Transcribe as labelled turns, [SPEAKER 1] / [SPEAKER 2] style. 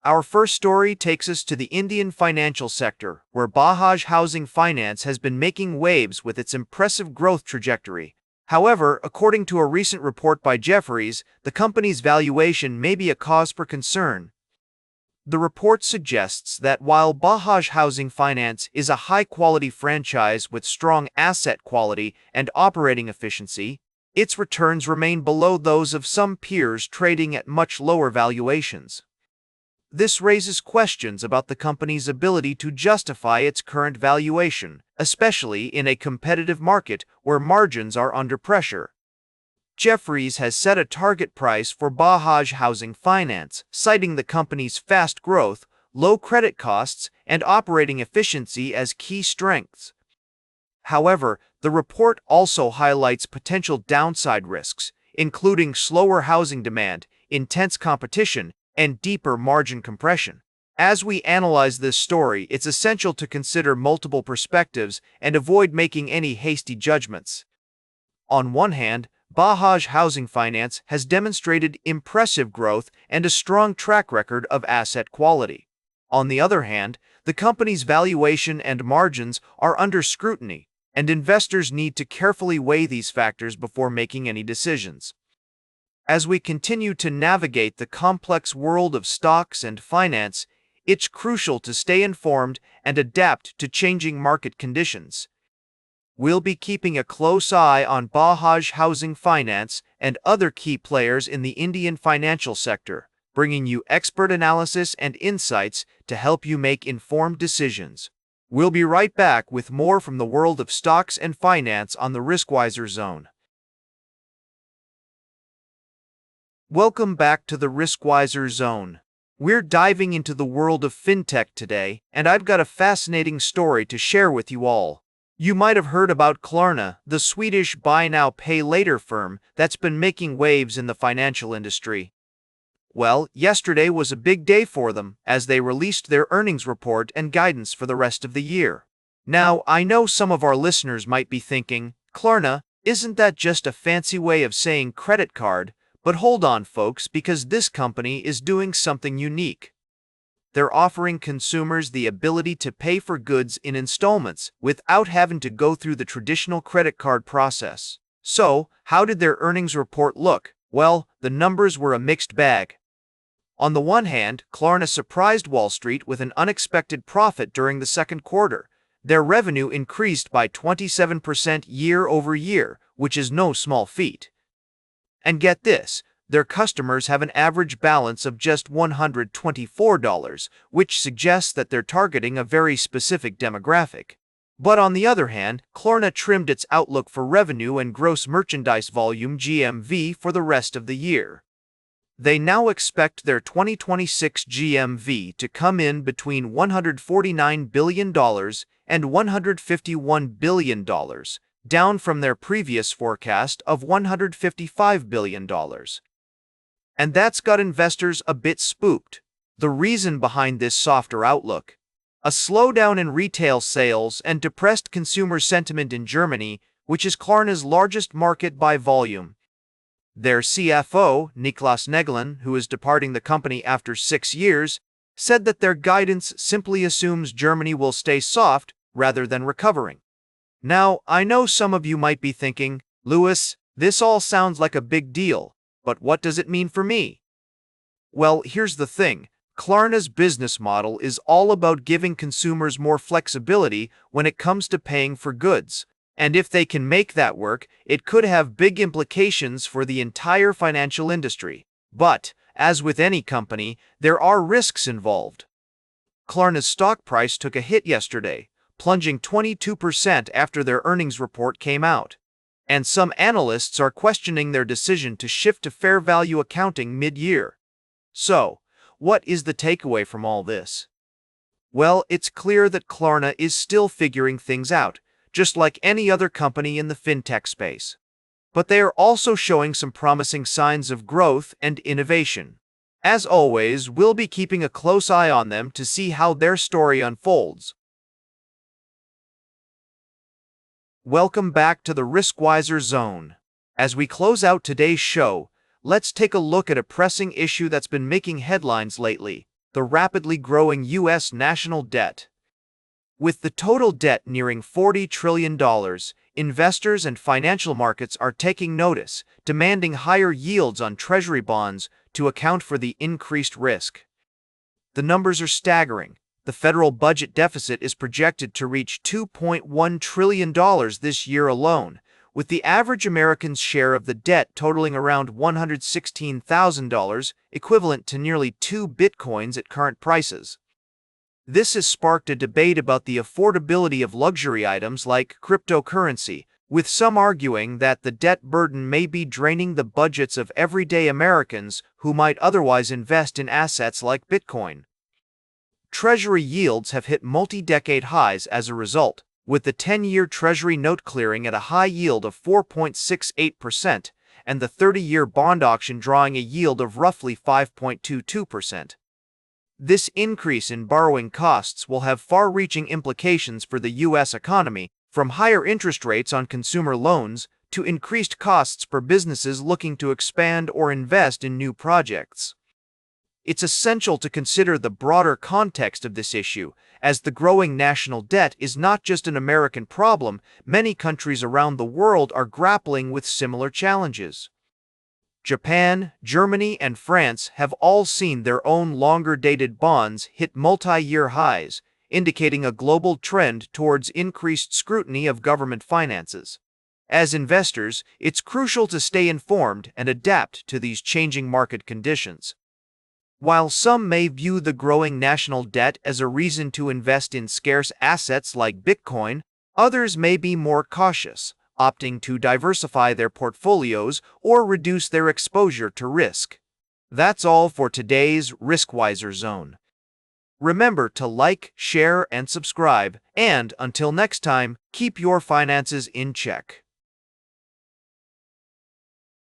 [SPEAKER 1] Our first story takes us to the Indian financial sector, where Bajaj Housing Finance has been making waves with its impressive growth trajectory. However, according to a recent report by Jefferies, the company's valuation may be a cause for concern. The report suggests that while Bajaj Housing Finance is a high-quality franchise with strong asset quality and operating efficiency, its returns remain below those of some peers trading at much lower valuations. This raises questions about the company's ability to justify its current valuation, especially in a competitive market where margins are under pressure. Jefferies has set a target price for Bajaj Housing Finance, citing the company's fast growth, low credit costs, and operating efficiency as key strengths. However, the report also highlights potential downside risks, including slower housing demand, intense competition, and deeper margin compression. As we analyze this story, it's essential to consider multiple perspectives and avoid making any hasty judgments. On one hand, Bajaj Housing Finance has demonstrated impressive growth and a strong track record of asset quality. On the other hand, the company's valuation and margins are under scrutiny, and investors need to carefully weigh these factors before making any decisions. As we continue to navigate the complex world of stocks and finance, it's crucial to stay informed and adapt to changing market conditions. We'll be keeping a close eye on Bajaj Housing Finance and other key players in the Indian financial sector, bringing you expert analysis and insights to help you make informed decisions. We'll be right back with more from the world of stocks and finance on the Riskwiser Zone. Welcome back to the Riskwiser Zone. We're diving into the world of fintech today, and I've got a fascinating story to share with you all. You might have heard about Klarna, the Swedish buy now pay later firm that's been making waves in the financial industry. Well, yesterday was a big day for them as they released their earnings report and guidance for the rest of the year. Now, I know some of our listeners might be thinking, Klarna, isn't that just a fancy way of saying credit card? But hold on, folks, because this company is doing something unique. They're offering consumers the ability to pay for goods in installments without having to go through the traditional credit card process. So, how did their earnings report look? Well, the numbers were a mixed bag. On the one hand, Klarna surprised Wall Street with an unexpected profit during the second quarter. Their revenue increased by 27% year over year, which is no small feat. And get this, their customers have an average balance of just $124, which suggests that they're targeting a very specific demographic. But on the other hand, Klarna trimmed its outlook for revenue and gross merchandise volume (GMV) for the rest of the year. They now expect their 2026 GMV to come in between $149 billion and $151 billion, down from their previous forecast of $155 billion. And that's got investors a bit spooked. The reason behind this softer outlook: a slowdown in retail sales and depressed consumer sentiment in Germany, which is Klarna's largest market by volume. Their CFO, Niklas Neglen, who is departing the company after 6 years, said that their guidance simply assumes Germany will stay soft rather than recovering. Now, I know some of you might be thinking, Louis, this all sounds like a big deal, but what does it mean for me? Well, here's the thing. Klarna's business model is all about giving consumers more flexibility when it comes to paying for goods. And if they can make that work, it could have big implications for the entire financial industry. But, as with any company, there are risks involved. Klarna's stock price took a hit yesterday, plunging 22% after their earnings report came out. And some analysts are questioning their decision to shift to fair value accounting mid-year. So, what is the takeaway from all this? Well, it's clear that Klarna is still figuring things out, just like any other company in the fintech space. But they are also showing some promising signs of growth and innovation. As always, we'll be keeping a close eye on them to see how their story unfolds. Welcome back to the Riskwiser Zone. As we close out today's show, let's take a look at a pressing issue that's been making headlines lately: the rapidly growing U.S. national debt. With the total debt nearing $40 trillion, investors and financial markets are taking notice, demanding higher yields on treasury bonds to account for the increased risk. The numbers are staggering. The federal budget deficit is projected to reach $2.1 trillion this year alone, with the average American's share of the debt totaling around $116,000, equivalent to nearly 2 bitcoins at current prices. This has sparked a debate about the affordability of luxury items like cryptocurrency, with some arguing that the debt burden may be draining the budgets of everyday Americans who might otherwise invest in assets like Bitcoin. Treasury yields have hit multi-decade highs as a result, with the 10-year Treasury note clearing at a high yield of 4.68% and the 30-year bond auction drawing a yield of roughly 5.22%. This increase in borrowing costs will have far-reaching implications for the U.S. economy, from higher interest rates on consumer loans to increased costs for businesses looking to expand or invest in new projects. It's essential to consider the broader context of this issue, as the growing national debt is not just an American problem. Many countries around the world are grappling with similar challenges. Japan, Germany, and France have all seen their own longer-dated bonds hit multi-year highs, indicating a global trend towards increased scrutiny of government finances. As investors, it's crucial to stay informed and adapt to these changing market conditions. While some may view the growing national debt as a reason to invest in scarce assets like Bitcoin, others may be more cautious, opting to diversify their portfolios or reduce their exposure to risk. That's all for today's Riskwiser Zone. Remember to like, share, and subscribe, and until next time, keep your finances in check.